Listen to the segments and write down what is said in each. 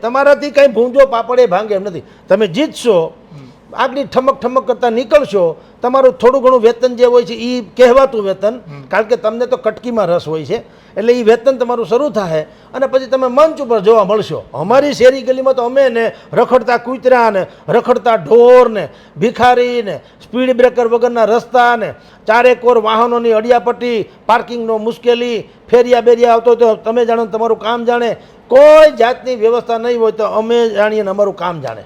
તમારાથી કંઈ ભૂંજો પાપડે ભાંગે એમ નથી. તમે જીતશો, આગળ ઠમક ઠમક કરતા નીકળશો, તમારું થોડું ઘણું વેતન જે હોય છે એ કહેવાતું વેતન, કારણ કે તમને તો કટકીમાં રસ હોય છે, એટલે એ વેતન તમારું શરૂ થાય અને પછી તમે મંચ ઉપર જોવા મળશો. અમારી શેરી ગલીમાં તો અમે ને રખડતા કૂતરા ને રખડતા ઢોર ને ભિખારી ને સ્પીડ બ્રેકર વગરના રસ્તા ને ચારેકોર વાહનોની અડિયાપટ્ટી, પાર્કિંગનો મુશ્કેલી, ફેરિયા બેરિયા આવતો હોય તો તમે જાણો, તમારું કામ જાણે, કોઈ જાતની વ્યવસ્થા નહીં હોય તો અમે જાણીએ ને અમારું કામ જાણે.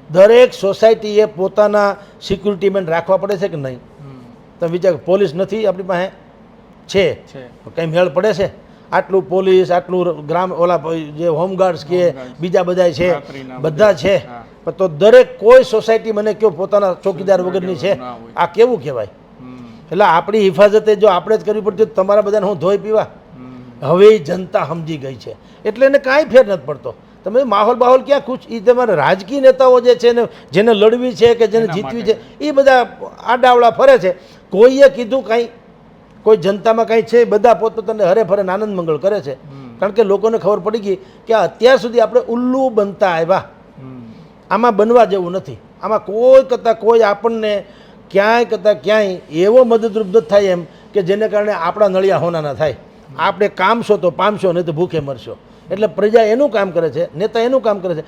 દરેક સોસાયટીએ પોતાના સિક્યુરિટી મેન રાખવા પડે છે કે નહીં? તમે વિચાર, પોલીસ નથી આપણી પાસે? છે. કંઈ મેળ પડે છે? આટલું પોલીસ, આટલું ગ્રામ ઓલા જે હોમગાર્ડ્સ કે બીજા બધા છે, બધા છે, તો દરેક કોઈ સોસાયટી મને કયો પોતાના ચોકીદાર વગરની છે? આ કેવું કહેવાય? એટલે આપણી હિફાજતે જો આપણે જ કરવી પડતી તો તમારા બધાને હું ધોઈ પીવા? હવે જનતા સમજી ગઈ છે એટલે એને કાંઈ ફેર નથી પડતો. તમે માહોલ બાહોલ ક્યાં ખુશ? એ તમારા રાજકીય નેતાઓ જે છે ને, જેને લડવી છે કે જેને જીતવી છે, એ બધા આડાવડા ફરે છે. કોઈએ કીધું કાંઈ? કોઈ જનતામાં કાંઈ છે? બધા પોતપોતાને હરે ફરે આનંદ મંગળ કરે છે, કારણ કે લોકોને ખબર પડી ગઈ કે અત્યાર સુધી આપણે ઉલ્લુ બનતા આવ્યા, આમાં બનવા જેવું નથી. આમાં કોઈ કરતાં કોઈ આપણને ક્યાંય કરતાં ક્યાંય એવો મદદરૂપ નથી થાય એમ કે જેને કારણે આપણા નળિયા હોનાના થાય. આપણે કામશો તો પામશો, નહીં તો ભૂખે મરશો. એટલે પ્રજા એનું કામ કરે છે, નેતા એનું કામ કરે છે.